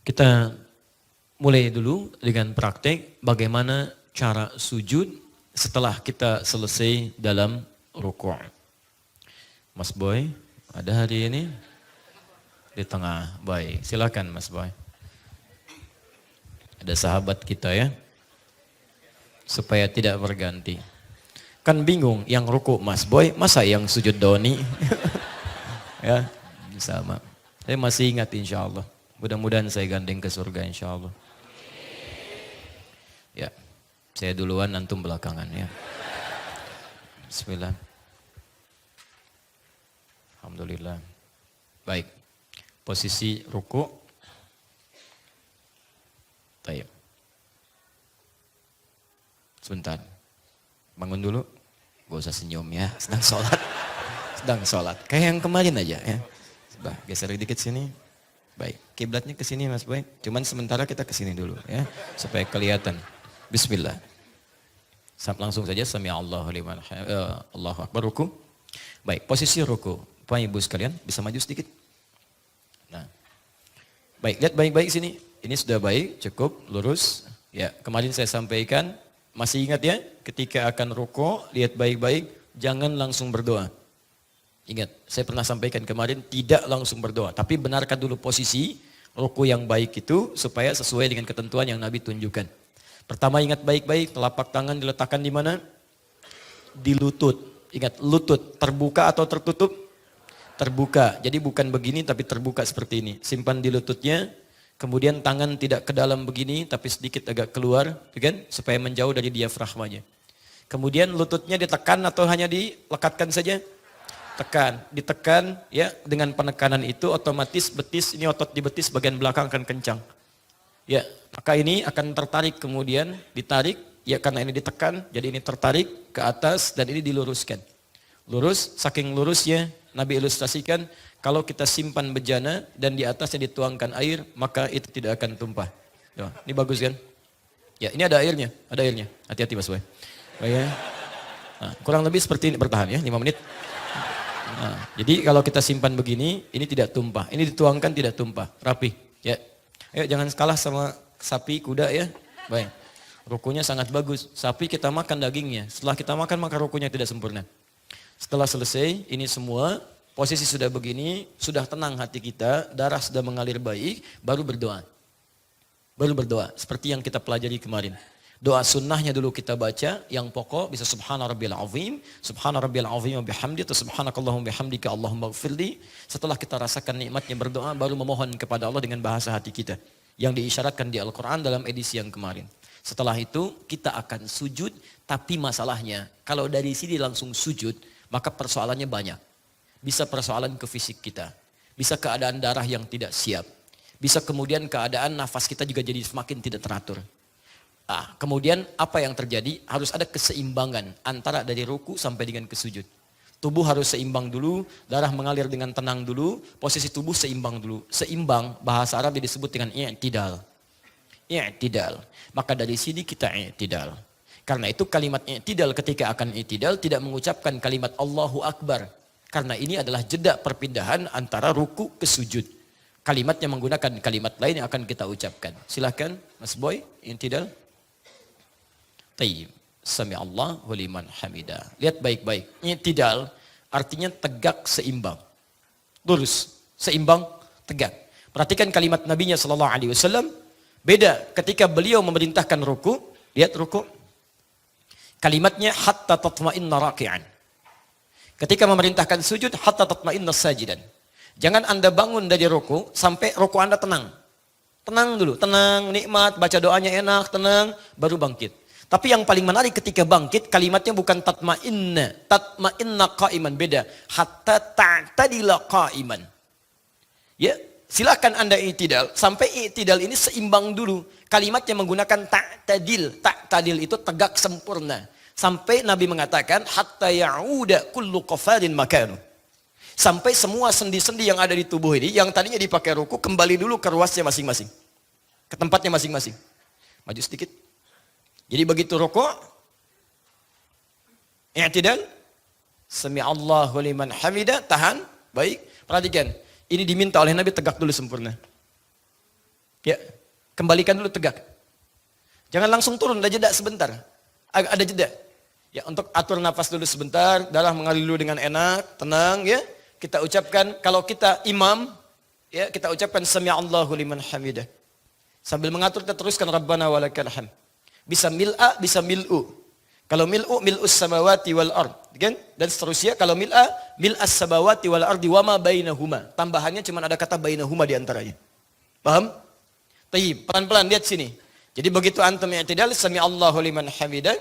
Kita mulai dulu dengan praktek bagaimana cara sujud setelah kita selesai dalam rukuk. Mas Boy, ada hari ini? Di tengah, baik. Silakan Mas Boy. Ada sahabat kita ya, supaya tidak berganti. Kan bingung, yang rukuk Mas Boy, masa yang sujud Doni? Ya, sama. Saya masih ingat insya Allah. Mudah-mudahan saya gandeng ke surga insya Allah. Ya, saya duluan, antum belakangan ya. Bismillah. Alhamdulillah. Baik, posisi ruku. Baik. Sebentar, bangun dulu. Gak usah senyum ya, sedang sholat. Sedang sholat, kayak yang kemarin aja ya. Coba geser dikit sini. Baik, kiblatnya ke sini Mas Boy. Cuman sementara kita ke sini dulu ya, supaya kelihatan. Bismillah. Langsung saja sami Allahu liman Allahu akbar ruku. Baik, posisi ruku. Bapak Ibu sekalian bisa maju sedikit. Nah. Baik, lihat baik-baik sini. Ini sudah baik, cukup lurus. Ya, kemarin saya sampaikan, masih ingat ya, ketika akan ruku, lihat baik-baik, jangan langsung berdoa. Ingat, saya pernah sampaikan kemarin tidak langsung berdoa, tapi benarkan dulu posisi ruku yang baik itu supaya sesuai dengan ketentuan yang Nabi tunjukkan. Pertama ingat baik-baik, telapak tangan diletakkan di mana? Di lutut. Ingat, lutut terbuka atau tertutup? Terbuka. Jadi bukan begini tapi terbuka seperti ini. Simpan di lututnya, kemudian tangan tidak ke dalam begini tapi sedikit agak keluar, kan? Supaya menjauh dari diafragmanya. Kemudian lututnya ditekan atau hanya dilekatkan saja? Tekan, ditekan ya, dengan penekanan itu otomatis betis, ini otot di betis bagian belakang akan kencang. Ya, maka ini akan tertarik kemudian ditarik, ya karena ini ditekan, jadi ini tertarik ke atas dan ini diluruskan. Lurus, saking lurusnya Nabi ilustrasikan kalau kita simpan bejana dan di atasnya dituangkan air, maka itu tidak akan tumpah. Ya, ini bagus kan? Ya, ini ada airnya, Hati-hati Mas Boy. Ya. Nah, kurang lebih seperti ini, bertahan ya, 5 menit. Nah, jadi kalau kita simpan begini, ini tidak tumpah. Ini dituangkan tidak tumpah, rapi. Ya, ayo jangan kalah sama sapi, kuda ya. Baik, rukunya sangat bagus. Sapi kita makan dagingnya. Setelah kita makan maka rukunya tidak sempurna. Setelah selesai, ini semua posisi sudah begini, sudah tenang hati kita, darah sudah mengalir baik, baru berdoa. Baru berdoa, seperti yang kita pelajari kemarin. Doa sunnahnya dulu kita baca, yang pokok bisa subhana rabbiyal azim wa bihamdi, atau subhanakallahumma bihamdika Allahumma ighfirli. Setelah kita rasakan nikmatnya berdoa, baru memohon kepada Allah dengan bahasa hati kita. Yang diisyaratkan di Al-Quran dalam edisi yang kemarin. Setelah itu kita akan sujud, tapi masalahnya kalau dari sini langsung sujud, maka persoalannya banyak. Bisa persoalan ke fisik kita, bisa keadaan darah yang tidak siap, bisa kemudian keadaan nafas kita juga jadi semakin tidak teratur. Nah, kemudian apa yang terjadi? Harus ada keseimbangan antara dari ruku sampai dengan ke sujud. Tubuh harus seimbang dulu, darah mengalir dengan tenang dulu, posisi tubuh seimbang dulu. Seimbang, bahasa Arab disebut dengan i'tidal. I'tidal. Maka dari sini kita i'tidal. Karena itu kalimat i'tidal ketika akan i'tidal tidak mengucapkan kalimat Allahu Akbar. Karena ini adalah jeda perpindahan antara ruku ke sujud. Kalimatnya menggunakan kalimat lain yang akan kita ucapkan. Silahkan Mas Boy, i'tidal. Tayyib. Sami Allahu liman hamidah. Lihat baik-baik. I'tidal artinya tegak seimbang. Lurus, seimbang, tegak. Perhatikan kalimat Nabinya sallallahu alaihi wasallam. Beda ketika beliau memerintahkan ruku. Lihat ruku. Kalimatnya hatta tatma'inna raki'an. Ketika memerintahkan sujud hatta tatma'inna sajidan. Jangan Anda bangun dari ruku sampai ruku Anda tenang. Tenang dulu, tenang, nikmat, baca doanya enak, tenang, baru bangkit. Tapi yang paling menarik ketika bangkit, kalimatnya bukan tatma'inna qa'iman, beda. Hatta ta'tadila qa'iman. Ya, silakan Anda i'tidal, sampai i'tidal ini seimbang dulu. Kalimatnya menggunakan ta'tadil itu tegak sempurna. Sampai Nabi mengatakan, hatta ya'uda kullu qafarin makanu. Sampai semua sendi-sendi yang ada di tubuh ini, yang tadinya dipakai ruku, kembali dulu ke ruasnya masing-masing. Ke tempatnya masing-masing. Maju sedikit. Jadi begitu rukuk, i'tidal, sami Allahu liman hamidah, tahan, baik. Perhatikan, ini diminta oleh Nabi tegak dulu sempurna. Ya, kembalikan dulu tegak. Jangan langsung turun, ada jeda sebentar. Ada jeda. Ya, untuk atur nafas dulu sebentar, darah mengalir dulu dengan enak, tenang ya. Kita ucapkan, kalau kita imam, ya kita ucapkan sami'allahu liman hamidah. Sambil mengatur kita teruskan Rabbana walakal hamd. Bisa mil'a, bisa mil'u. Kalau mil'u, mil'us samawati wal ard. Kan? Dan seterusnya, kalau mil'a, mil'as samawati wal ardi wa ma bainahuma. Tambahannya cuma ada kata bainahuma di antaranya. Paham? Tayyib, pelan-pelan lihat sini. Jadi begitu antum i'tidal, sami'allahu liman hamidah,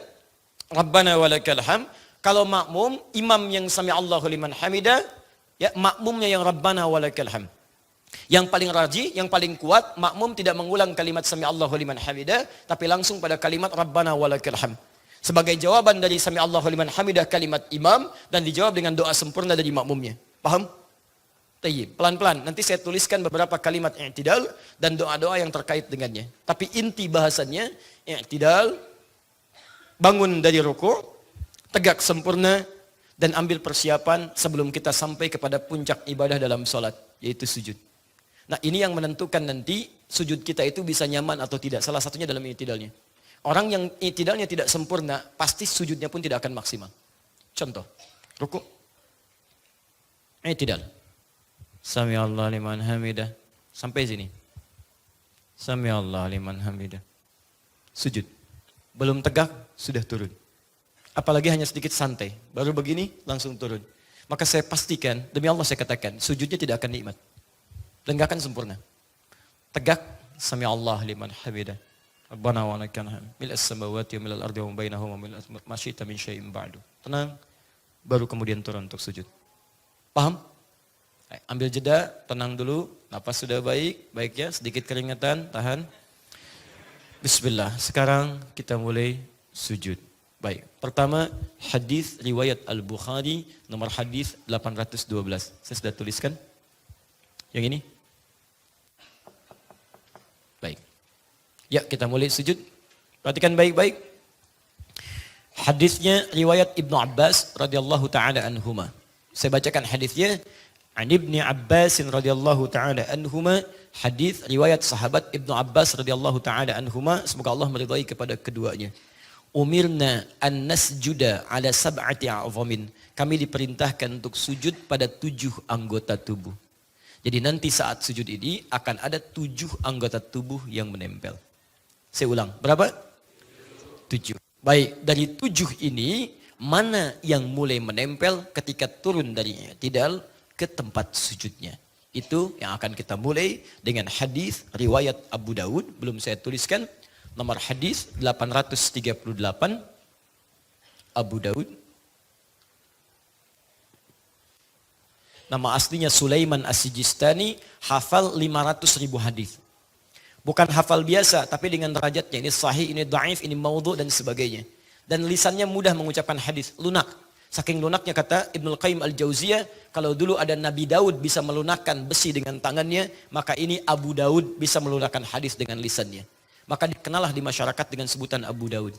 Rabbana walakal hamd. Kalau makmum, imam yang sami'allahu liman hamidah, ya makmumnya yang Rabbana walakal hamd. Yang paling rajih, yang paling kuat, makmum tidak mengulang kalimat sami'allahu liman hamidah, tapi langsung pada kalimat Rabbana walakal hamd. Sebagai jawaban dari sami'allahu liman hamidah kalimat imam, dan dijawab dengan doa sempurna dari makmumnya. Paham? Tayyib, pelan-pelan. Nanti saya tuliskan beberapa kalimat i'tidal dan doa-doa yang terkait dengannya. Tapi inti bahasannya, i'tidal, bangun dari ruku', tegak sempurna, dan ambil persiapan sebelum kita sampai kepada puncak ibadah dalam sholat, yaitu sujud. Nah ini yang menentukan nanti sujud kita itu bisa nyaman atau tidak. Salah satunya dalam i'tidalnya. Orang yang i'tidalnya tidak sempurna, pasti sujudnya pun tidak akan maksimal. Contoh, ruku', i'tidal. Sami'allahu liman hamidah. Sampai sini. Sami'allahu liman hamidah. Sujud. Belum tegak, sudah turun. Apalagi hanya sedikit santai. Baru begini, langsung turun. Maka saya pastikan, demi Allah saya katakan, sujudnya tidak akan nikmat. Dan gak akan sempurna. Tegak, Sami'allahu liman hamidah. Rabbana wa lakal hamd. Mil'as samawati wa mil'al ardi wa bainahuma mil'as ma syi'ta min syai'in ba'du. Tenang. Baru kemudian turun untuk sujud. Paham? Ambil jeda, tenang dulu, napas sudah baik, baik ya, sedikit keringatan, tahan. Bismillah, sekarang kita mulai sujud. Baik, pertama hadis riwayat Al-Bukhari nomor hadis 812. Saya sudah tuliskan. Yang ini? Baik. Ya, kita mulai sujud. Perhatikan baik-baik. Hadisnya riwayat Ibnu Abbas radhiyallahu taala anhuma. Saya bacakan hadisnya. An Ibni Abbas radhiyallahu taala anhuma, hadis riwayat sahabat Ibnu Abbas radhiyallahu taala anhuma, semoga Allah meridai kepada keduanya. Umirna an nasjuda ala sab'ati a'zamin. Kami diperintahkan untuk sujud pada 7 anggota tubuh. Jadi nanti saat sujud ini akan ada 7 anggota tubuh yang menempel. Saya ulang, berapa? 7. Baik, dari 7 ini mana yang mulai menempel ketika turun dari i'tidal ke tempat sujudnya. Itu yang akan kita mulai dengan hadis riwayat Abu Daud, belum saya tuliskan, nomor hadis 838 Abu Daud. Nama aslinya Sulaiman As-Sijistani, hafal 500.000 hadis. Bukan hafal biasa, tapi dengan derajatnya. Ini sahih, ini dhaif, ini maudhu dan sebagainya. Dan lisannya mudah mengucapkan hadis, lunak. Saking lunaknya kata Ibnul Qayyim Al-Jauziyah, kalau dulu ada Nabi Daud bisa melunakkan besi dengan tangannya, maka ini Abu Daud bisa melunakkan hadis dengan lisannya. Maka dikenallah di masyarakat dengan sebutan Abu Daud.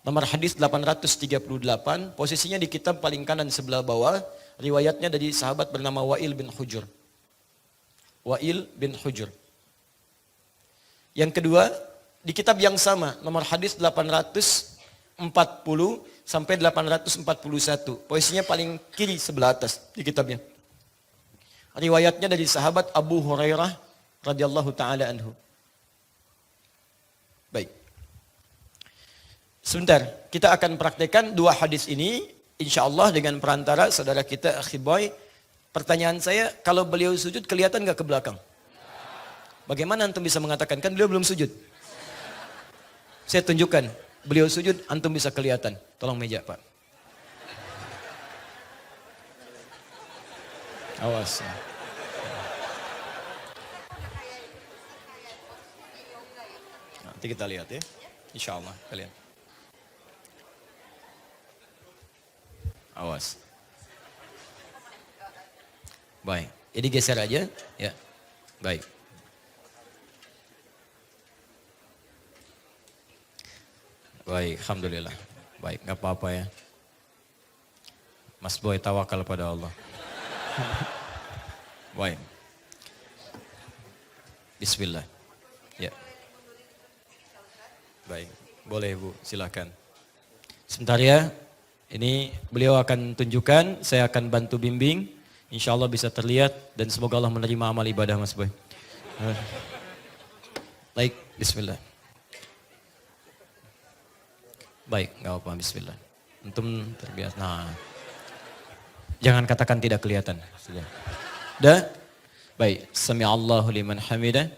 Nomor hadis 838, posisinya di kitab paling kanan sebelah bawah, riwayatnya dari sahabat bernama Wa'il bin Hujur. Wa'il bin Hujur. Yang kedua, di kitab yang sama, nomor hadis 840 sampai 841. Posisinya paling kiri sebelah atas di kitabnya. Riwayatnya dari sahabat Abu Hurairah radhiyallahu taala anhu. Baik. Sebentar, kita akan praktekkan 2 hadis ini insyaallah dengan perantara saudara kita Akhi Boy. Pertanyaan saya, kalau beliau sujud kelihatan enggak ke belakang? Bagaimana antum bisa mengatakan, kan beliau belum sujud? Saya tunjukkan, beliau sujud, antum bisa kelihatan. Tolong meja, Pak. Awas. Nanti kita lihat ya. Insya Allah kalian. Awas. Baik. Ini geser aja. Ya. Baik. Baik, alhamdulillah. Baik, nggak apa-apa ya. Mas Boy tawakal pada Allah. Baik. Bismillah. Ya. Baik, boleh Bu, silakan. Sebentar ya, ini beliau akan tunjukkan, saya akan bantu bimbing. Insya Allah bisa terlihat dan semoga Allah menerima amal ibadah Mas Boy. Baik, bismillah. Baik, nggak apa-apa, bismillah. Antum terbiasa. Nah, jangan katakan tidak kelihatan. Sudah. Dah? Baik, sami'allahu liman hamidah.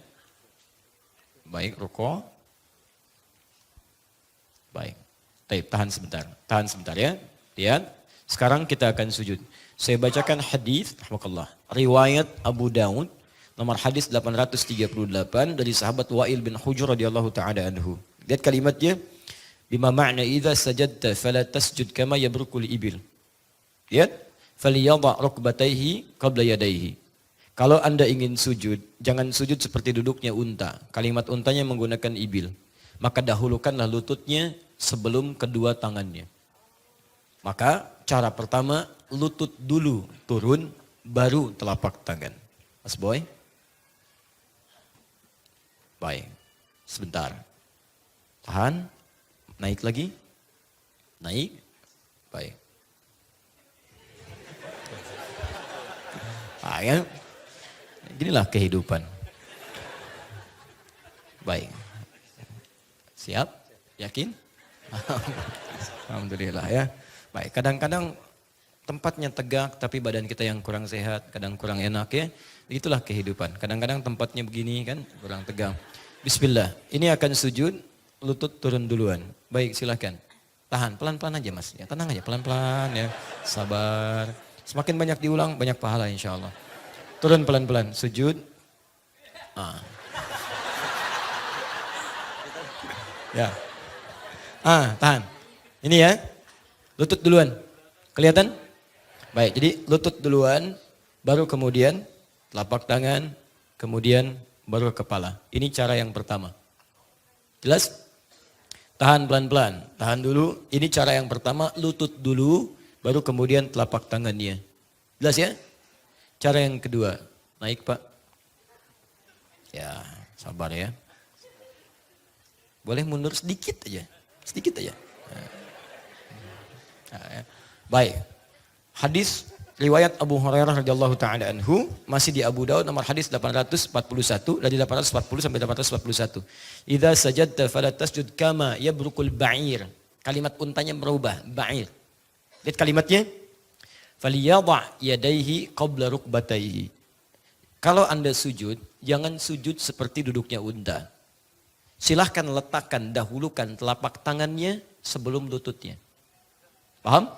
Baik, ruku'. Baik. Tahan sebentar ya. Lihat. Sekarang kita akan sujud. Saya bacakan hadis, rahmatullah. Riwayat Abu Daud, nomor hadis 838 dari sahabat Wa'il bin Hujr radhiyallahu taala anhu. Lihat kalimatnya. Bima ma'na idza sajadta fala tasjud kama yabrukul ibil. Lihat. Faliyadha rukbatayhi qabla yadayhi. Kalau Anda ingin sujud, jangan sujud seperti duduknya unta. Kalimat untanya menggunakan ibil. Maka dahulukanlah lututnya sebelum kedua tangannya. Maka cara pertama, lutut dulu turun, baru telapak tangan. Mas Boy? Baik, sebentar. Tahan, naik lagi. Naik, baik. Ya. Ginilah kehidupan. Baik. Siap? Yakin? Alhamdulillah ya. Baik, kadang-kadang tempatnya tegak tapi badan kita yang kurang sehat, kadang kurang enak ya. Itulah kehidupan. Kadang-kadang tempatnya begini kan, kurang tegang. Bismillah. Ini akan sujud, lutut turun duluan. Baik, silakan. Tahan, pelan-pelan aja Mas. Ya, tenang aja, pelan-pelan ya. Sabar. Semakin banyak diulang, banyak pahala insya Allah. Turun pelan-pelan, sujud. Ya. Tahan. Ini ya. Lutut duluan. Kelihatan? Baik, jadi lutut duluan, baru kemudian telapak tangan, kemudian baru kepala. Ini cara yang pertama. Jelas? Tahan pelan-pelan. Tahan dulu. Ini cara yang pertama, lutut dulu, baru kemudian telapak tangannya. Jelas ya? Cara yang kedua. Naik Pak. Ya, sabar ya. Boleh mundur sedikit aja. Sedikit aja. Ya. Baik. Hadis riwayat Abu Hurairah radhiyallahu taala anhu masih di Abu Daud nomor hadis 841 dari 840 sampai 841. Idza sajadta fala tasjud kama yabrukul ba'ir. Kalimat untanya berubah, ba'ir. Lihat kalimatnya. Faliyadha yadayhi qabla rukbatayhi. Kalau Anda sujud, jangan sujud seperti duduknya unta. Silahkan letakkan, dahulukan telapak tangannya sebelum lututnya. Paham?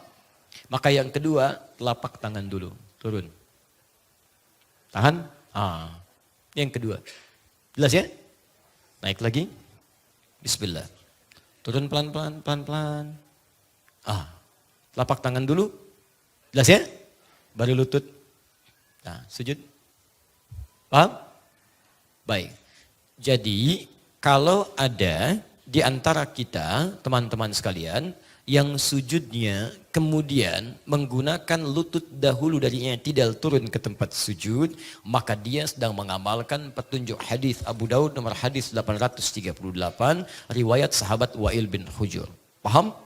Maka yang kedua, telapak tangan dulu. Turun. Tahan. Yang kedua. Jelas ya? Naik lagi. Bismillah. Turun pelan-pelan, pelan-pelan. Telapak tangan dulu. Jelas ya? Baru lutut. Nah, sujud. Paham? Baik. Jadi, kalau ada di antara kita, teman-teman sekalian, yang sujudnya kemudian menggunakan lutut dahulu dari i'tidal turun ke tempat sujud, maka dia sedang mengamalkan petunjuk hadis Abu Daud nomor hadis 838, riwayat sahabat Wa'il bin Hujr. Paham?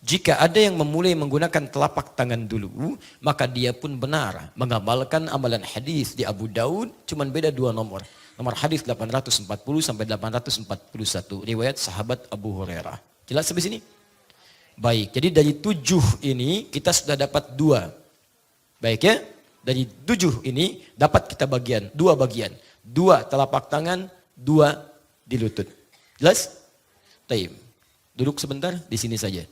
Jika ada yang memulai menggunakan telapak tangan dulu, maka dia pun benar mengamalkan amalan hadis di Abu Daud, cuman beda 2 nomor. Nomor hadis 840 sampai 841, riwayat sahabat Abu Hurairah. Jelas sampai sini? Baik, jadi dari 7 ini kita sudah dapat 2. Baik ya, dari 7 ini dapat kita bagian, 2 bagian. 2 telapak tangan, 2 di lutut. Jelas? Taib. Duduk sebentar di sini saja.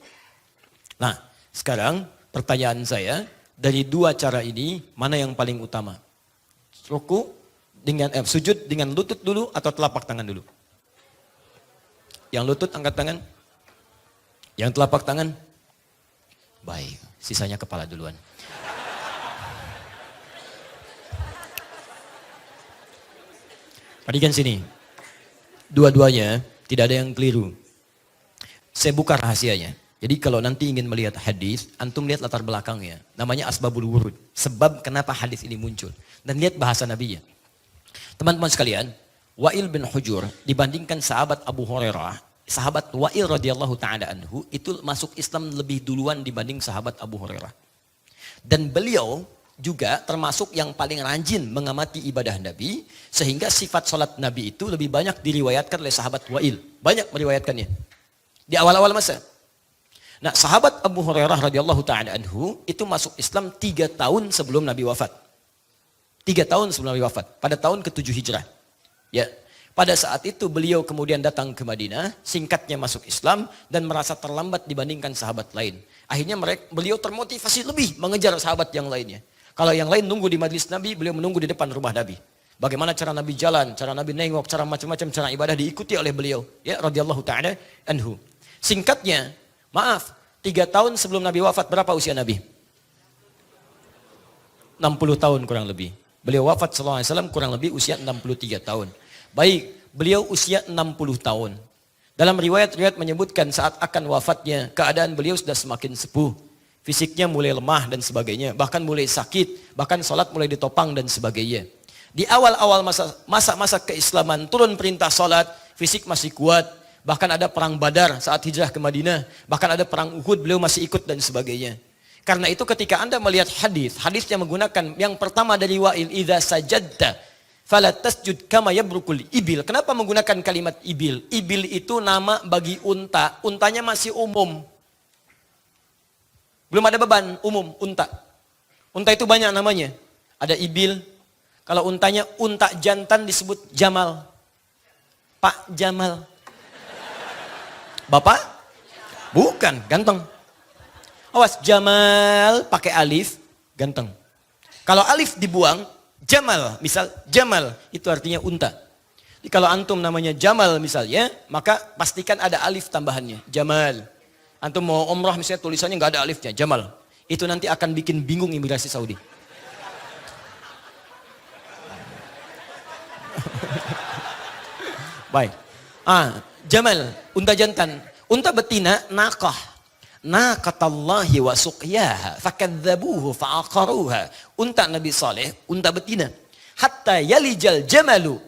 Nah, sekarang pertanyaan saya, dari 2 cara ini, mana yang paling utama? Ruku dengan sujud dengan lutut dulu atau telapak tangan dulu? Yang lutut angkat tangan. Yang telapak tangan? Baik, sisanya kepala duluan. Perhatikan sini. Dua-duanya tidak ada yang keliru. Saya buka rahasianya. Jadi kalau nanti ingin melihat hadis, antum lihat latar belakangnya. Namanya asbabul wurud. Sebab kenapa hadis ini muncul. Dan lihat bahasa Nabinya. Teman-teman sekalian, Wa'il bin Hujur dibandingkan sahabat Abu Hurairah, sahabat Wa'il radhiyallahu taala anhu itu masuk Islam lebih duluan dibanding sahabat Abu Hurairah. Dan beliau juga termasuk yang paling rajin mengamati ibadah Nabi, sehingga sifat sholat Nabi itu lebih banyak diriwayatkan oleh sahabat Wa'il. Banyak meriwayatkannya di awal-awal masa. Nah, sahabat Abu Hurairah radhiyallahu taala anhu itu masuk Islam 3 tahun sebelum Nabi wafat. 3 tahun sebelum Nabi wafat, pada tahun ke-7 Hijrah. Ya, pada saat itu beliau kemudian datang ke Madinah, singkatnya masuk Islam dan merasa terlambat dibandingkan sahabat lain. Akhirnya beliau termotivasi lebih mengejar sahabat yang lainnya. Kalau yang lain nunggu di majlis Nabi, beliau menunggu di depan rumah Nabi. Bagaimana cara Nabi jalan, cara Nabi nengok, cara macam-macam cara ibadah diikuti oleh beliau. Ya, radhiyallahu taala anhu. Singkatnya, maaf, 3 tahun sebelum Nabi wafat, berapa usia Nabi? 60 tahun kurang lebih. Beliau wafat sallallahu alaihi wasallam kurang lebih usia 63 tahun. Baik, beliau usia 60 tahun. Dalam riwayat-riwayat menyebutkan saat akan wafatnya, keadaan beliau sudah semakin sepuh. Fisiknya mulai lemah dan sebagainya. Bahkan mulai sakit, bahkan sholat mulai ditopang dan sebagainya. Di awal-awal masa-masa keislaman, turun perintah sholat, fisik masih kuat. Bahkan ada perang Badar saat hijrah ke Madinah. Bahkan ada perang Uhud, beliau masih ikut dan sebagainya. Karena itu ketika Anda melihat hadis yang menggunakan yang pertama dari Wa'il, idza sajadta fala tasjud kama yabrukul ibil. Kenapa menggunakan kalimat ibil? Ibil itu nama bagi unta. Untanya masih umum. Belum ada beban, umum, unta. Unta itu banyak namanya. Ada ibil. Kalau untanya unta jantan disebut Jamal. Pak Jamal. Bapak? Bukan, ganteng. Awas, Jamal pakai alif, ganteng. Kalau alif dibuang, Jamal, misal Jamal, itu artinya unta. Jadi kalau antum namanya Jamal misalnya, maka pastikan ada alif tambahannya, Jamal. Antum mau umrah misalnya tulisannya nggak ada alifnya, Jamal. Itu nanti akan bikin bingung imigrasi Saudi. Baik. Jamal, unta jantan. Unta betina, naqah. Naqatallahi wa suqyaha fakadzabuhu fa'aqaruha. Unta Nabi Saleh, unta betina. Hatta yalijal jamalu,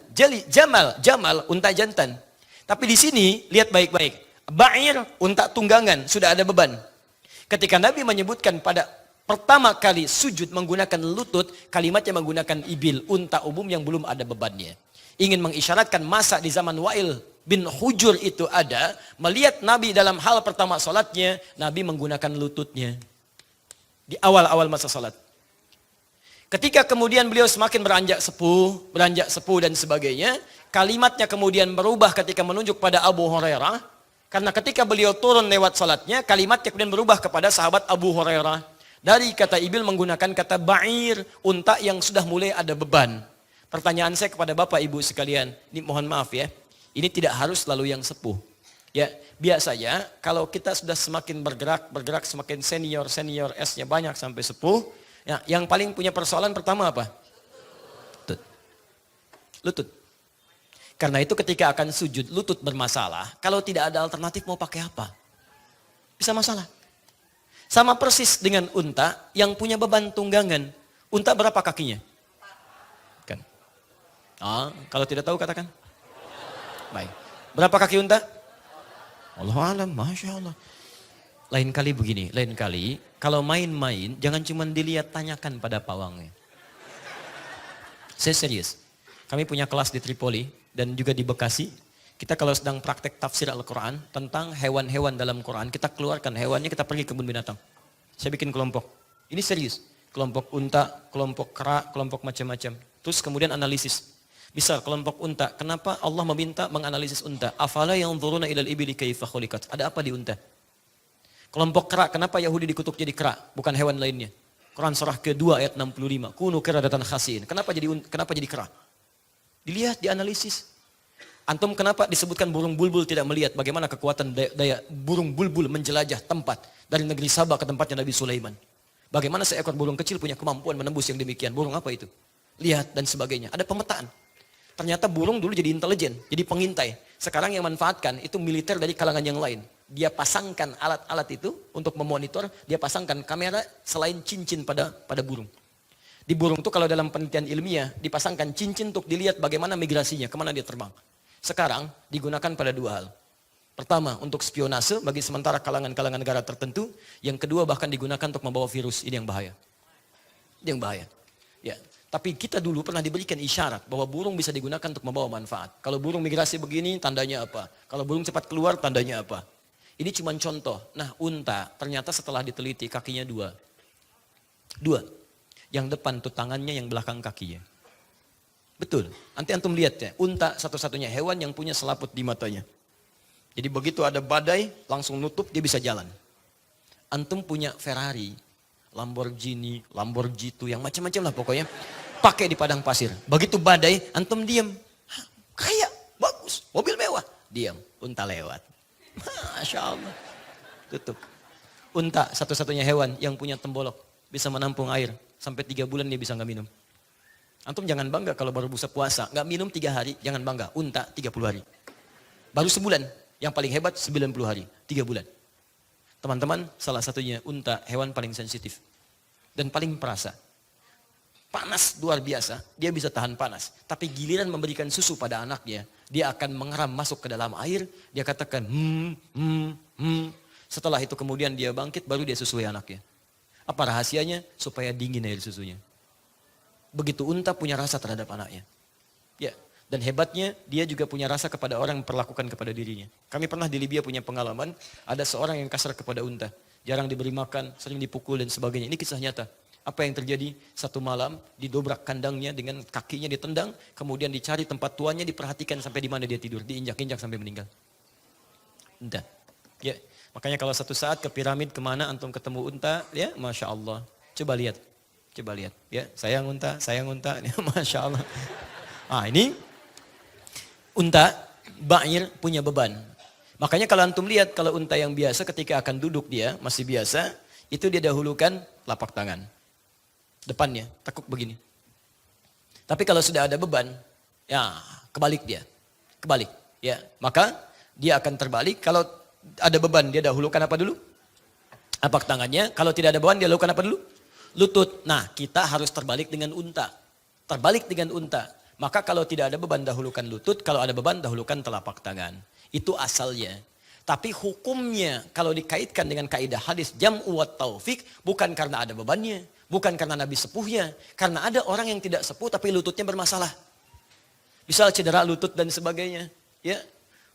jamal unta jantan. Tapi di sini lihat baik-baik. Ba'ir unta tunggangan, sudah ada beban. Ketika Nabi menyebutkan pada pertama kali sujud menggunakan lutut, kalimatnya menggunakan ibil, unta umum yang belum ada bebannya. Ingin mengisyaratkan masa di zaman Wa'il bin Hujur itu ada, melihat Nabi dalam hal pertama salatnya, Nabi menggunakan lututnya. Di awal-awal masa salat. Ketika kemudian beliau semakin beranjak sepuh dan sebagainya, kalimatnya kemudian berubah ketika menunjuk pada Abu Hurairah, karena ketika beliau turun lewat salatnya, kalimatnya kemudian berubah kepada sahabat Abu Hurairah. Dari kata ibil menggunakan kata ba'ir, unta yang sudah mulai ada beban. Pertanyaan saya kepada Bapak Ibu sekalian, ini mohon maaf ya, ini tidak harus selalu yang sepuh. Ya, biasanya kalau kita sudah semakin bergerak semakin senior S-nya banyak sampai sepuh, ya, yang paling punya persoalan pertama apa? Lutut. Karena itu ketika akan sujud lutut bermasalah, kalau tidak ada alternatif mau pakai apa? Bisa masalah. Sama persis dengan unta yang punya beban tunggangan. Unta berapa kakinya? Kan. Kalau tidak tahu katakan. Baik. Berapa kaki unta? Allahu a'lam, Masya Allah. Lain kali begini, kalau main-main jangan cuma dilihat, tanyakan pada pawangnya. Saya serius. Kami punya kelas di Tripoli dan juga di Bekasi. Kita kalau sedang praktek tafsir Al-Quran tentang hewan-hewan dalam Quran, kita keluarkan hewannya, kita pergi ke kebun binatang. Saya bikin kelompok. Ini serius. Kelompok unta, kelompok kera, kelompok macam-macam. Terus kemudian analisis. Misal kelompok unta, kenapa Allah meminta menganalisis unta? Afala yanzuruna ilal ibili kaifa khuliqat? Ada apa di unta? Kelompok kera, kenapa Yahudi dikutuk jadi kera, bukan hewan lainnya? Quran surah kedua ayat 65. Kunu qiradatan khasiin. Kenapa jadi kera? Dilihat, dianalisis. Antum kenapa disebutkan burung bulbul tidak melihat bagaimana kekuatan daya burung bulbul menjelajah tempat dari negeri Sabah ke tempatnya Nabi Sulaiman? Bagaimana seekor burung kecil punya kemampuan menembus yang demikian? Burung apa itu? Lihat dan sebagainya. Ada pemetaan. Ternyata burung dulu jadi intelijen, jadi pengintai. Sekarang yang manfaatkan itu militer dari kalangan yang lain. Dia pasangkan alat-alat itu untuk memonitor, dia pasangkan kamera selain cincin pada burung. Di burung itu kalau dalam penelitian ilmiah dipasangkan cincin untuk dilihat bagaimana migrasinya, kemana dia terbang. Sekarang digunakan pada dua hal. Pertama, untuk spionase bagi sementara kalangan-kalangan negara tertentu. Yang kedua, bahkan digunakan untuk membawa virus. Ini yang bahaya. Ini yang bahaya. Ya. Tapi kita dulu pernah diberikan isyarat bahwa burung bisa digunakan untuk membawa manfaat. Kalau burung migrasi begini, tandanya apa? Kalau burung cepat keluar, tandanya apa? Ini cuma contoh. Nah, unta ternyata setelah diteliti kakinya dua. Dua. Yang depan tuh tangannya, yang belakang kakinya. Betul. Nanti antum lihat ya. Unta satu-satunya hewan yang punya selaput di matanya. Jadi begitu ada badai, langsung nutup, dia bisa jalan. Antum punya Ferrari, Lamborghini, Lamborghini, yang macam-macam lah pokoknya. Pakai di padang pasir. Begitu badai, antum diam. Kaya, bagus, mobil mewah. Diam, unta lewat. Masya Allah. Tutup. Unta satu-satunya hewan yang punya tembolok. Bisa menampung air. Sampai 3 bulan dia bisa nggak minum. Antum jangan bangga kalau baru busa puasa. Nggak minum 3 hari, jangan bangga. Unta 30 hari. Baru sebulan. Yang paling hebat 90 hari. 3 bulan. Teman-teman, salah satunya unta, hewan paling sensitif. Dan paling perasa. Panas luar biasa, dia bisa tahan panas. Tapi giliran memberikan susu pada anaknya, dia akan mengeram masuk ke dalam air. Dia katakan, Setelah itu kemudian dia bangkit, baru dia susui anaknya. Apa rahasianya? Supaya dingin air susunya. Begitu unta punya rasa terhadap anaknya. Ya, dan hebatnya dia juga punya rasa kepada orang yang memperlakukan kepada dirinya. Kami pernah di Libya punya pengalaman, ada seorang yang kasar kepada unta. Jarang diberi makan, sering dipukul dan sebagainya. Ini kisah nyata. Apa yang terjadi? Satu malam didobrak kandangnya dengan kakinya ditendang, kemudian dicari tempat tuannya, diperhatikan sampai di mana dia tidur, diinjak-injak sampai meninggal. Unta. Ya. Makanya kalau satu saat ke piramid kemana antum ketemu unta, ya Masya Allah. Coba lihat. Ya, sayang unta, ya, Masya Allah. Ah ini, unta, ba'ir punya beban. Makanya kalau antum lihat, kalau unta yang biasa ketika akan duduk dia, masih biasa, itu dia dahulukan telapak tangan. Depannya, tekuk begini. Tapi kalau sudah ada beban, ya kebalik dia. Kebalik. Ya, maka dia akan terbalik. Kalau ada beban, dia dahulukan apa dulu? Telapak tangannya. Kalau tidak ada beban, dia lakukan apa dulu? Lutut. Nah, kita harus terbalik dengan unta. Terbalik dengan unta. Maka kalau tidak ada beban, dahulukan lutut. Kalau ada beban, dahulukan telapak tangan. Itu asalnya. Tapi hukumnya, kalau dikaitkan dengan kaidah hadis jam'u wa taufik, bukan karena ada bebannya. Bukan karena Nabi sepuhnya. Karena ada orang yang tidak sepuh, tapi lututnya bermasalah. Misal cedera lutut dan sebagainya. Ya.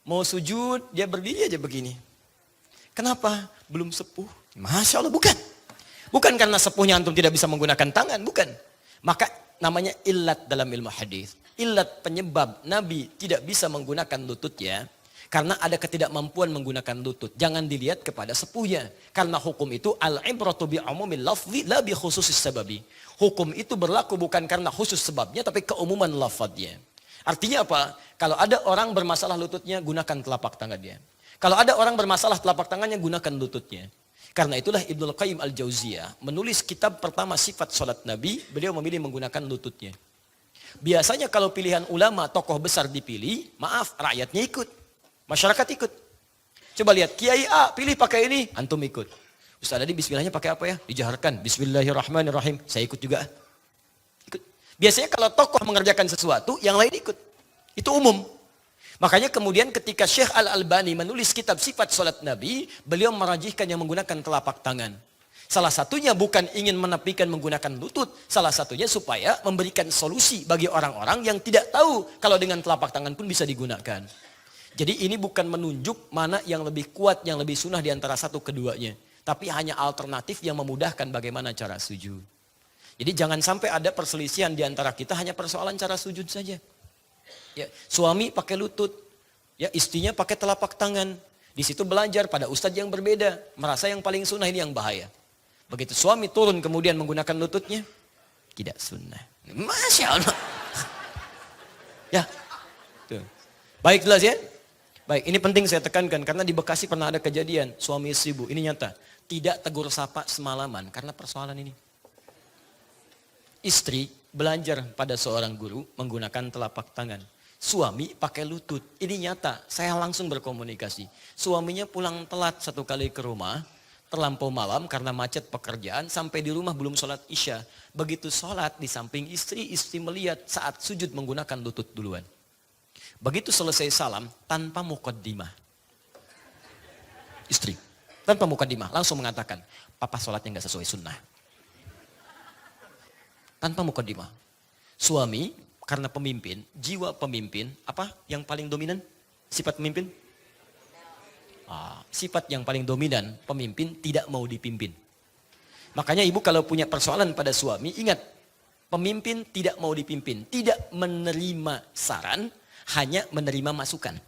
Mau sujud, dia berdiri aja begini. Kenapa? Belum sepuh. Masya Allah, bukan. Bukan karena sepuhnya antum tidak bisa menggunakan tangan, bukan. Maka namanya illat dalam ilmu hadis. Illat penyebab Nabi tidak bisa menggunakan lututnya, karena ada ketidakmampuan menggunakan lutut. Jangan dilihat kepada sepuhnya. Karena hukum itu al-ibratu bi'umumil lafzi la bi khususis sababi. Hukum itu berlaku bukan karena khusus sebabnya, tapi keumuman lafadznya. Artinya apa? Kalau ada orang bermasalah lututnya, gunakan telapak tangannya. Kalau ada orang bermasalah telapak tangannya, gunakan lututnya. Karena itulah Ibnul Qayyim Al-Jauziyah menulis kitab pertama sifat salat Nabi, beliau memilih menggunakan lututnya. Biasanya kalau pilihan ulama, tokoh besar dipilih, maaf, rakyatnya ikut. Masyarakat ikut. Coba lihat, Kiai A pilih pakai ini, antum ikut. Ustaz tadi bismillahnya pakai apa ya? Dijaharkan, bismillahirrahmanirrahim, saya ikut juga. Biasanya kalau tokoh mengerjakan sesuatu, yang lain ikut. Itu umum. Makanya kemudian ketika Syekh Al-Albani menulis kitab sifat salat Nabi, beliau merajihkan yang menggunakan telapak tangan. Salah satunya bukan ingin menepikan menggunakan lutut, salah satunya supaya memberikan solusi bagi orang-orang yang tidak tahu kalau dengan telapak tangan pun bisa digunakan. Jadi ini bukan menunjuk mana yang lebih kuat, yang lebih sunnah di antara satu keduanya. Tapi hanya alternatif yang memudahkan bagaimana cara sujud. Jadi jangan sampai ada perselisihan di antara kita hanya persoalan cara sujud saja. Ya, suami pakai lutut, ya istrinya pakai telapak tangan. Di situ belajar pada ustadz yang berbeda, merasa yang paling sunnah ini yang bahaya. Begitu suami turun kemudian menggunakan lututnya, tidak sunnah. Masya Allah. Ya, tuh. Baik jelas ya. Baik, ini penting saya tekankan karena di Bekasi pernah ada kejadian suami istri bu, ini nyata, tidak tegur sapa semalaman karena persoalan ini. Istri belajar pada seorang guru menggunakan telapak tangan. Suami pakai lutut. Ini nyata, saya langsung berkomunikasi. Suaminya pulang telat satu kali ke rumah, terlampau malam karena macet pekerjaan, sampai di rumah belum sholat isya. Begitu sholat di samping istri, istri melihat saat sujud menggunakan lutut duluan. Begitu selesai salam, tanpa muqaddimah. Istri, tanpa muqaddimah, langsung mengatakan, papa sholatnya nggak sesuai sunnah. Tanpa muqaddimah. Suami, karena pemimpin, jiwa pemimpin, apa yang paling dominan? Sifat pemimpin? Sifat yang paling dominan, pemimpin tidak mau dipimpin. Makanya ibu kalau punya persoalan pada suami, ingat, pemimpin tidak mau dipimpin, tidak menerima saran, hanya menerima masukan.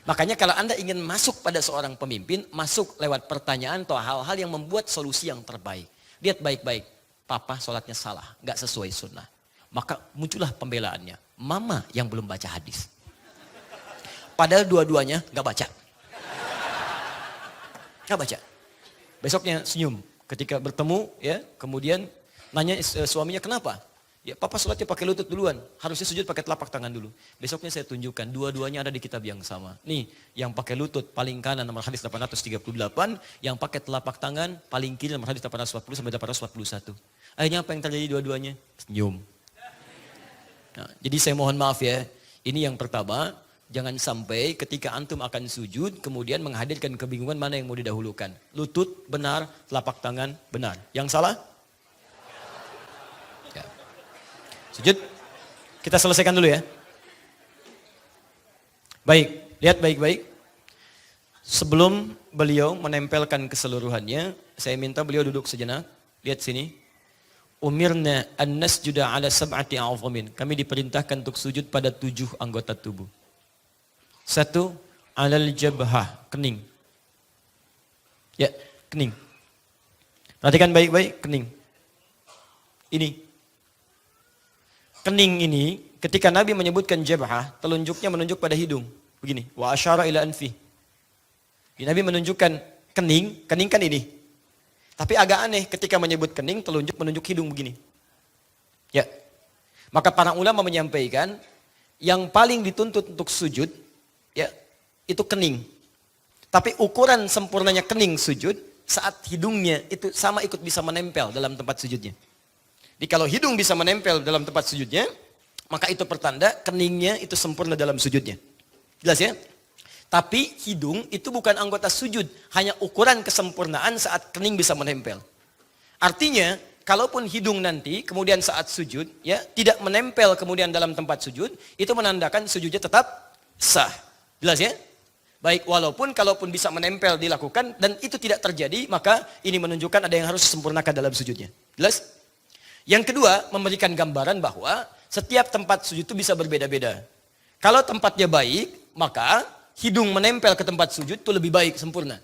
Makanya kalau Anda ingin masuk pada seorang pemimpin, masuk lewat pertanyaan atau hal-hal yang membuat solusi yang terbaik. Lihat baik-baik, papa sholatnya salah, gak sesuai sunnah. Maka muncullah pembelaannya, mama yang belum baca hadis. Padahal dua-duanya gak baca. Gak baca. Besoknya senyum ketika bertemu, ya, kemudian nanya suaminya kenapa? Ya, papa sholatnya pakai lutut duluan, harusnya sujud pakai telapak tangan dulu. Besoknya saya tunjukkan, dua-duanya ada di kitab yang sama. Nih, yang pakai lutut paling kanan nomor hadis 838, yang pakai telapak tangan paling kiri nomor hadis 840 sampai 841. Akhirnya apa yang terjadi dua-duanya? Senyum. Nah, jadi saya mohon maaf ya, ini yang pertama, jangan sampai ketika antum akan sujud, kemudian menghadirkan kebingungan mana yang mau didahulukan. Lutut benar, telapak tangan benar. Yang salah? Sujud, kita selesaikan dulu ya. Baik, lihat baik-baik. Sebelum beliau menempelkan keseluruhannya, saya minta beliau duduk sejenak. Lihat sini. Umirna an nasjuda ala sab'ati a'zamin. Kami diperintahkan untuk sujud pada 7 anggota tubuh. 1, alal jabhah, kening. Ya, kening. Perhatikan baik-baik, kening. Ini. Kening ini, ketika Nabi menyebutkan jabhah, telunjuknya menunjuk pada hidung. Begini, wa asyara ila anfi. Nabi menunjukkan kening kan ini. Tapi agak aneh ketika menyebut kening, telunjuk menunjuk hidung begini. Ya. Maka para ulama menyampaikan, yang paling dituntut untuk sujud, ya, itu kening. Tapi ukuran sempurnanya kening sujud, saat hidungnya itu sama ikut bisa menempel dalam tempat sujudnya. Jadi kalau hidung bisa menempel dalam tempat sujudnya, maka itu pertanda keningnya itu sempurna dalam sujudnya. Jelas ya? Tapi hidung itu bukan anggota sujud, hanya ukuran kesempurnaan saat kening bisa menempel. Artinya, kalaupun hidung nanti kemudian saat sujud ya tidak menempel kemudian dalam tempat sujud, itu menandakan sujudnya tetap sah. Jelas ya? Baik, walaupun kalaupun bisa menempel dilakukan dan itu tidak terjadi, maka ini menunjukkan ada yang harus disempurnakan dalam sujudnya. Jelas? Yang kedua, memberikan gambaran bahwa setiap tempat sujud itu bisa berbeda-beda. Kalau tempatnya baik, maka hidung menempel ke tempat sujud itu lebih baik, sempurna.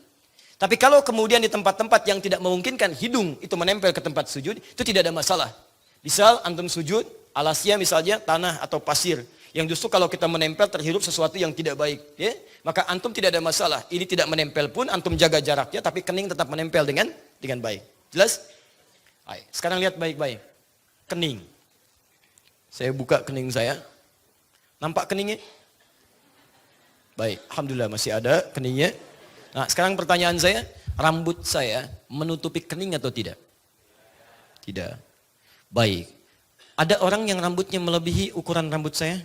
Tapi kalau kemudian di tempat-tempat yang tidak memungkinkan hidung itu menempel ke tempat sujud, itu tidak ada masalah. Misal antum sujud, alasnya misalnya tanah atau pasir. Yang justru kalau kita menempel terhirup sesuatu yang tidak baik. Ya? Maka antum tidak ada masalah. Ini tidak menempel pun, antum jaga jaraknya, tapi kening tetap menempel dengan baik. Jelas? Hai, sekarang lihat baik-baik. Kening. Saya buka kening saya. Nampak keningnya? Baik, alhamdulillah masih ada keningnya. Nah, sekarang pertanyaan saya, rambut saya menutupi kening atau tidak? Tidak. Baik. Ada orang yang rambutnya melebihi ukuran rambut saya?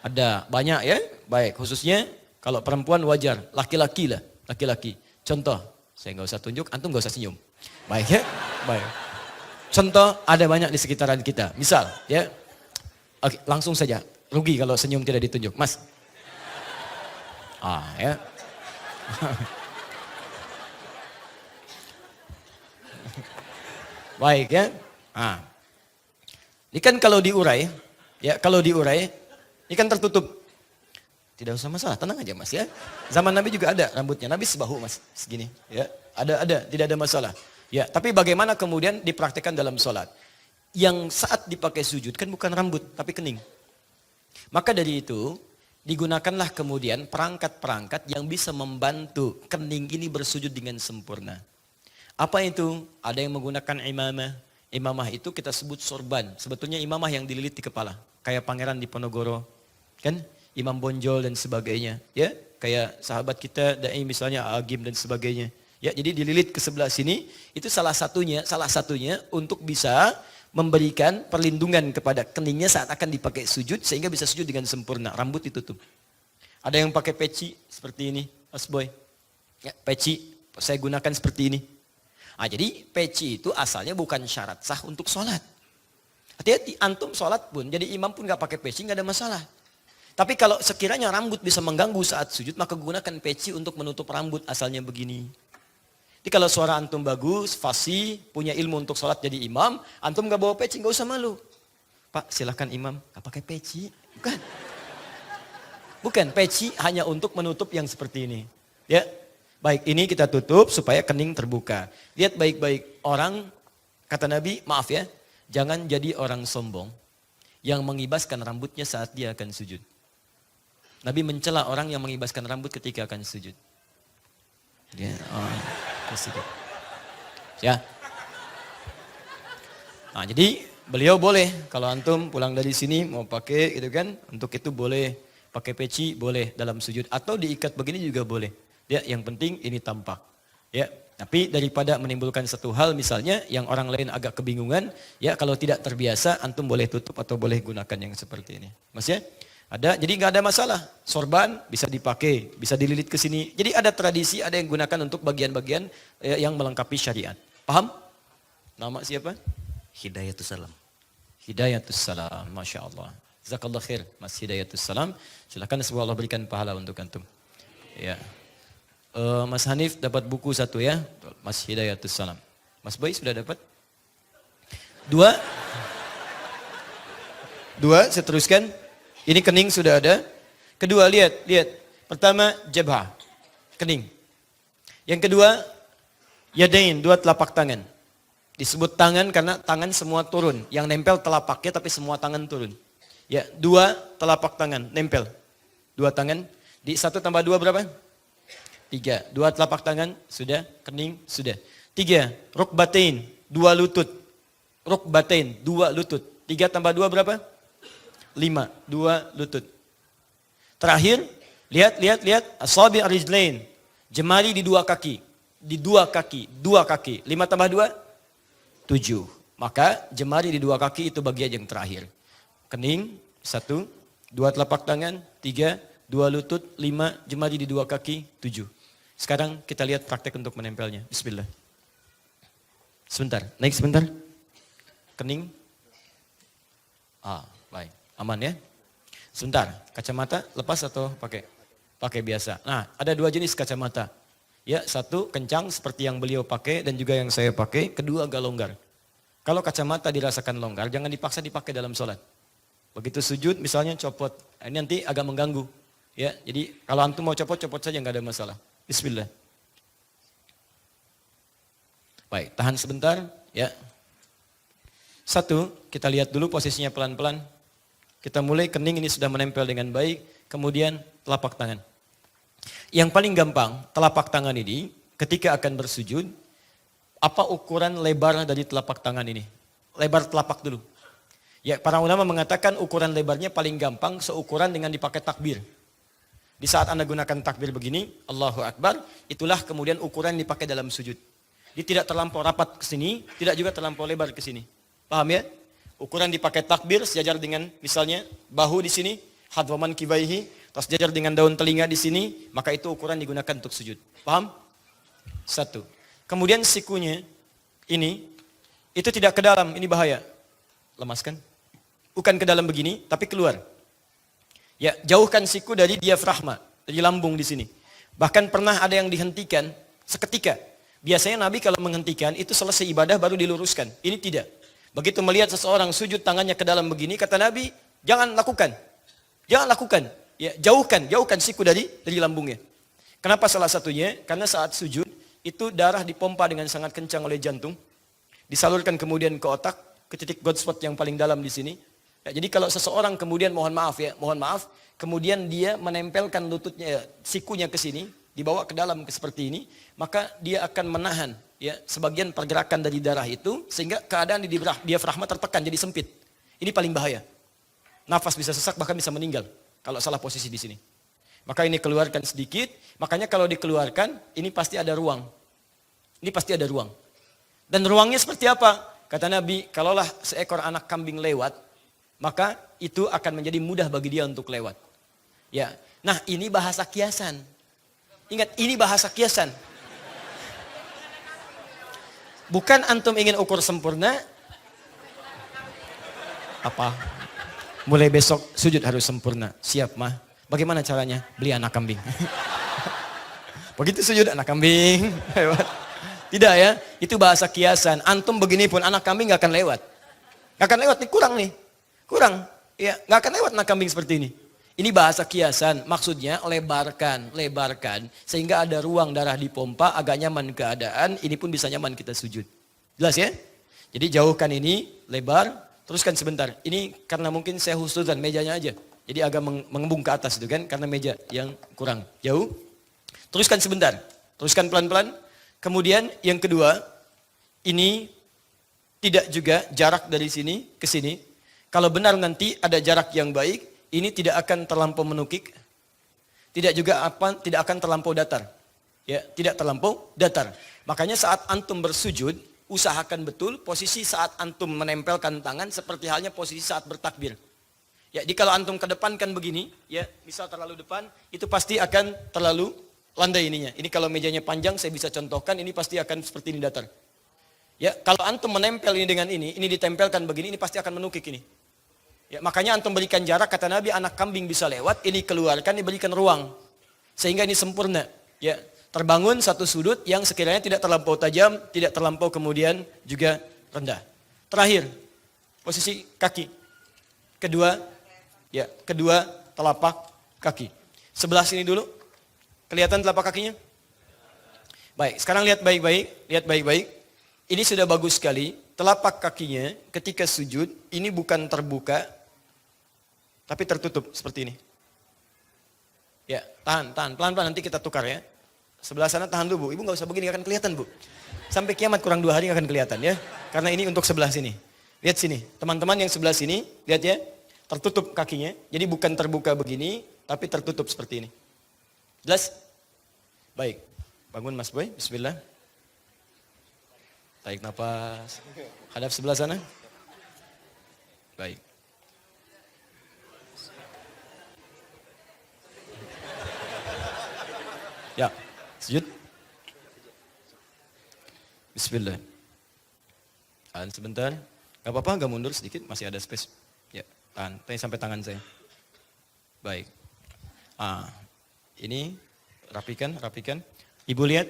Ada, banyak ya? Baik, khususnya kalau perempuan wajar, laki-laki lah, laki-laki. Contoh, saya nggak usah tunjuk, antum nggak usah senyum. Baik ya? Baik. Contoh ada banyak di sekitaran kita. Misal, ya, oke, langsung saja. Rugi kalau senyum tidak ditunjuk, Mas. Ya. Baik ya. Ini kan kalau diurai, ya kalau diurai, ini kan tertutup. Tidak usah masalah, tenang aja Mas ya. Zaman Nabi juga ada rambutnya, Nabi sebahu Mas, segini. Ya, ada, tidak ada masalah. Ya, tapi bagaimana kemudian dipraktikkan dalam sholat? Yang saat dipakai sujud kan bukan rambut, tapi kening. Maka dari itu, digunakanlah kemudian perangkat-perangkat yang bisa membantu kening ini bersujud dengan sempurna. Apa itu? Ada yang menggunakan imamah. Imamah itu kita sebut sorban. Sebetulnya imamah yang dililit di kepala. Kayak pangeran di Ponorogo. Kan? Imam Bonjol dan sebagainya. Ya, kayak sahabat kita, dai misalnya Agim dan sebagainya. Ya, jadi dililit ke sebelah sini, itu salah satunya untuk bisa memberikan perlindungan kepada keningnya saat akan dipakai sujud sehingga bisa sujud dengan sempurna. Rambut ditutup. Ada yang pakai peci seperti ini, Mas Boy. Ya, peci saya gunakan seperti ini. Nah, jadi peci itu asalnya bukan syarat sah untuk sholat. Hati-hati, antum sholat pun, jadi imam pun gak pakai peci, gak ada masalah. Tapi kalau sekiranya rambut bisa mengganggu saat sujud, maka gunakan peci untuk menutup rambut asalnya begini. Jadi kalau suara antum bagus, fasih, punya ilmu untuk sholat jadi imam, antum gak bawa peci, gak usah malu. Pak silahkan imam, gak pakai peci. Bukan. Bukan, peci hanya untuk menutup yang seperti ini. Ya, baik, ini kita tutup supaya kening terbuka. Lihat baik-baik, orang, kata Nabi, maaf ya, jangan jadi orang sombong yang mengibaskan rambutnya saat dia akan sujud. Nabi mencela orang yang mengibaskan rambut ketika akan sujud. Dia, ya. Nah, jadi beliau boleh kalau antum pulang dari sini mau pakai gitu kan, untuk itu boleh pakai peci, boleh dalam sujud atau diikat begini juga boleh. Ya, yang penting ini tampak. Ya, tapi daripada menimbulkan satu hal misalnya yang orang lain agak kebingungan, ya kalau tidak terbiasa antum boleh tutup atau boleh gunakan yang seperti ini. Mas ya? Ada, jadi nggak ada masalah. Sorban bisa dipakai, bisa dililit ke sini. Jadi ada tradisi, ada yang gunakan untuk bagian-bagian yang melengkapi syariat. Paham? Nama siapa? Hidayatus Salam. Hidayatus Salam, Masya Allah. Jazakallah khair, Mas Hidayatus Salam. Silakan semoga Allah berikan pahala untuk antum. Ya. Mas Hanif dapat buku satu ya, Mas Hidayatus Salam. Mas Boy sudah dapat? Dua, saya teruskan. Ini kening sudah ada. Kedua, lihat. Pertama, jabhah, kening. Yang kedua, yadain, dua telapak tangan. Disebut tangan karena tangan semua turun. Yang nempel telapaknya tapi semua tangan turun. Ya, dua telapak tangan, nempel. Dua tangan, di 1 tambah 2 berapa? 3. Dua telapak tangan, sudah. Kening, sudah. 3, rukbatain, 2 lutut. Rukbatain, 2 lutut. 3 tambah 2 berapa? 5, 2 lutut. Terakhir, lihat, asabi' ar-rijlain, jemari di 2 kaki. Di 2 kaki. 5 tambah 2? 7. Maka jemari di 2 kaki itu bagian yang terakhir. Kening, 1, 2 telapak tangan, 3, 2 lutut, 5, jemari di 2 kaki, 7. Sekarang kita lihat praktek untuk menempelnya. Bismillah. Sebentar, naik sebentar. Kening. Baik. Aman ya? Sebentar, kacamata lepas atau pakai? Pakai biasa. Nah, ada 2 jenis kacamata. Ya, satu kencang seperti yang beliau pakai dan juga yang saya pakai. Kedua agak longgar. Kalau kacamata dirasakan longgar, jangan dipaksa dipakai dalam sholat. Begitu sujud misalnya copot. Ini nanti agak mengganggu. Ya, jadi kalau antum mau copot saja nggak ada masalah. Bismillah. Baik, tahan sebentar. Ya. 1, kita lihat dulu posisinya pelan-pelan. Kita mulai, kening ini sudah menempel dengan baik, kemudian telapak tangan. Yang paling gampang, telapak tangan ini ketika akan bersujud, apa ukuran lebar dari telapak tangan ini? Lebar telapak dulu. Ya, para ulama mengatakan ukuran lebarnya paling gampang seukuran dengan dipakai takbir. Di saat Anda gunakan takbir begini, Allahu Akbar, itulah kemudian ukuran yang dipakai dalam sujud. Dia tidak terlampau rapat ke sini, tidak juga terlampau lebar ke sini. Paham ya? Ukuran dipakai takbir sejajar dengan misalnya bahu di sini, hadwaman kibaihi, terus sejajar dengan daun telinga di sini, maka itu ukuran digunakan untuk sujud. Paham? 1. Kemudian sikunya ini, itu tidak ke dalam, ini bahaya. Lemaskan. Bukan ke dalam begini, tapi keluar. Ya, jauhkan siku dari diafragma, dari lambung di sini. Bahkan pernah ada yang dihentikan seketika. Biasanya Nabi kalau menghentikan itu selesai ibadah baru diluruskan. Ini tidak. Begitu melihat seseorang sujud tangannya ke dalam begini, kata Nabi, jangan lakukan. Jangan lakukan. Ya, jauhkan siku dari lambungnya. Kenapa salah satunya? Karena saat sujud itu darah dipompa dengan sangat kencang oleh jantung, disalurkan kemudian ke otak, ke titik God spot yang paling dalam di sini. Ya, jadi kalau seseorang kemudian mohon maaf, kemudian dia menempelkan lututnya, sikunya ke sini, dibawa ke dalam seperti ini, maka dia akan menahan ya sebagian pergerakan dari darah itu sehingga keadaan di diafragma tertekan jadi sempit. Ini paling bahaya. Nafas bisa sesak bahkan bisa meninggal kalau salah posisi di sini. Maka ini keluarkan sedikit, makanya kalau dikeluarkan ini pasti ada ruang. Ini pasti ada ruang. Dan ruangnya seperti apa? Kata Nabi, kalaulah seekor anak kambing lewat, maka itu akan menjadi mudah bagi dia untuk lewat. Ya. Nah, ini bahasa kiasan. Ingat, ini bahasa kiasan. Bukan antum ingin ukur sempurna. Apa? Mulai besok sujud harus sempurna. Siap, mah. Bagaimana caranya? Beli anak kambing. Begitu sujud anak kambing. Tidak ya, itu bahasa kiasan. Antum begini pun anak kambing gak akan lewat. Gak akan lewat, nih kurang nih. Kurang. Ya, gak akan lewat anak kambing seperti ini. Ini bahasa kiasan, maksudnya lebarkan. Sehingga ada ruang darah dipompa, agak nyaman keadaan, ini pun bisa nyaman kita sujud. Jelas ya? Jadi jauhkan ini, lebar, teruskan sebentar. Ini karena mungkin saya khususkan mejanya aja. Jadi agak mengembung ke atas itu kan, karena meja yang kurang jauh. Teruskan sebentar, teruskan pelan-pelan. Kemudian yang kedua, ini tidak juga jarak dari sini ke sini. Kalau benar nanti ada jarak yang baik, ini tidak akan terlampau menukik. Tidak akan terlampau datar. Ya, tidak terlampau datar. Makanya saat antum bersujud, usahakan betul posisi saat antum menempelkan tangan seperti halnya posisi saat bertakbir. Ya, jadi kalau antum kedepankan begini, ya, misal terlalu depan, itu pasti akan terlalu landai ininya. Ini kalau mejanya panjang saya bisa contohkan, ini pasti akan seperti ini datar. Ya, kalau antum menempel ini dengan ini ditempelkan begini, ini pasti akan menukik ini. Ya, makanya antum berikan jarak, kata Nabi, anak kambing bisa lewat, ini keluarkan, diberikan ruang. Sehingga ini sempurna. Ya, terbangun satu sudut yang sekiranya tidak terlampau tajam, tidak terlampau kemudian juga rendah. Terakhir, posisi kaki. Kedua telapak kaki. Sebelah sini dulu. Kelihatan telapak kakinya? Baik, sekarang lihat baik-baik. Ini sudah bagus sekali. Telapak kakinya ketika sujud, ini bukan terbuka, tapi tertutup seperti ini. Ya, tahan. Pelan-pelan nanti kita tukar ya. Sebelah sana tahan dulu, Bu. Ibu nggak usah begini, akan kelihatan, Bu. Sampai kiamat kurang 2 hari akan kelihatan ya. Karena ini untuk sebelah sini. Lihat sini, teman-teman yang sebelah sini, lihat ya. Tertutup kakinya. Jadi bukan terbuka begini, tapi tertutup seperti ini. Jelas? Baik. Bangun Mas Boy, bismillah. Tarik nafas. Hadap sebelah sana. Baik. Ya, sujud. Bismillah. Tahan sebentar. Gak apa-apa, gak mundur sedikit, masih ada space. Ya, tahan. Sampai tangan saya. Baik. Ini rapikan. Ibu lihat,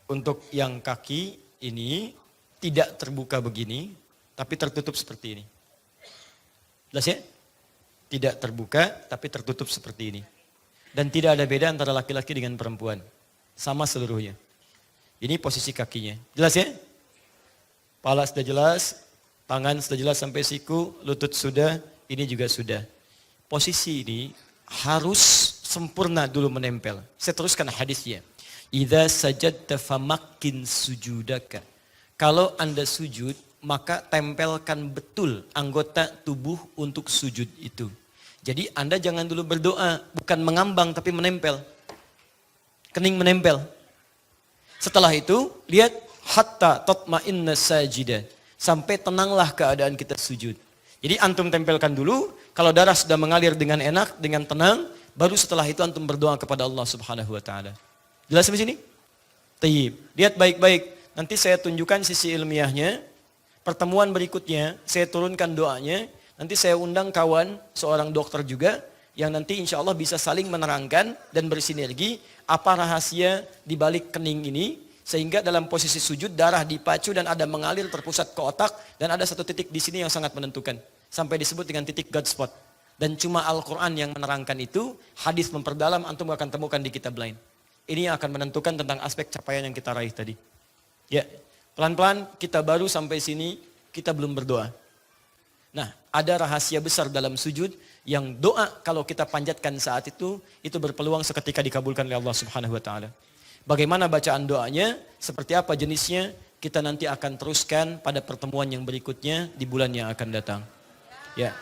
untuk yang kaki ini tidak terbuka begini, tapi tertutup seperti ini. Jelas ya? Tidak terbuka, tapi tertutup seperti ini. Dan tidak ada beda antara laki-laki dengan perempuan. Sama seluruhnya. Ini posisi kakinya. Jelas ya? Kepala sudah jelas, tangan sudah jelas sampai siku, lutut sudah, ini juga sudah. Posisi ini harus sempurna dulu menempel. Saya teruskan hadisnya. Idza sajadta famakkin sujudaka. Kalau Anda sujud, maka tempelkan betul anggota tubuh untuk sujud itu. Jadi Anda jangan dulu berdoa, bukan mengambang tapi menempel. Kening menempel. Setelah itu, lihat hatta tatma'inna sajida. Sampai tenanglah keadaan kita sujud. Jadi antum tempelkan dulu, kalau darah sudah mengalir dengan enak, dengan tenang, baru setelah itu antum berdoa kepada Allah Subhanahu wa taala. Jelas sampai sini? Tayyib. Lihat baik-baik. Nanti saya tunjukkan sisi ilmiahnya. Pertemuan berikutnya saya turunkan doanya. Nanti saya undang kawan, seorang dokter juga, yang nanti insya Allah bisa saling menerangkan dan bersinergi apa rahasia di balik kening ini, sehingga dalam posisi sujud darah dipacu dan ada mengalir terpusat ke otak, dan ada satu titik di sini yang sangat menentukan, sampai disebut dengan titik God spot. Dan cuma Al-Quran yang menerangkan itu, hadis memperdalam, antum akan temukan di kitab lain. Ini yang akan menentukan tentang aspek capaian yang kita raih tadi. Ya, pelan-pelan kita baru sampai sini, kita belum berdoa. Nah, ada rahasia besar dalam sujud yang doa kalau kita panjatkan saat itu berpeluang seketika dikabulkan oleh Allah Subhanahu wa taala. Bagaimana bacaan doanya, seperti apa jenisnya, kita nanti akan teruskan pada pertemuan yang berikutnya di bulan yang akan datang. Ya.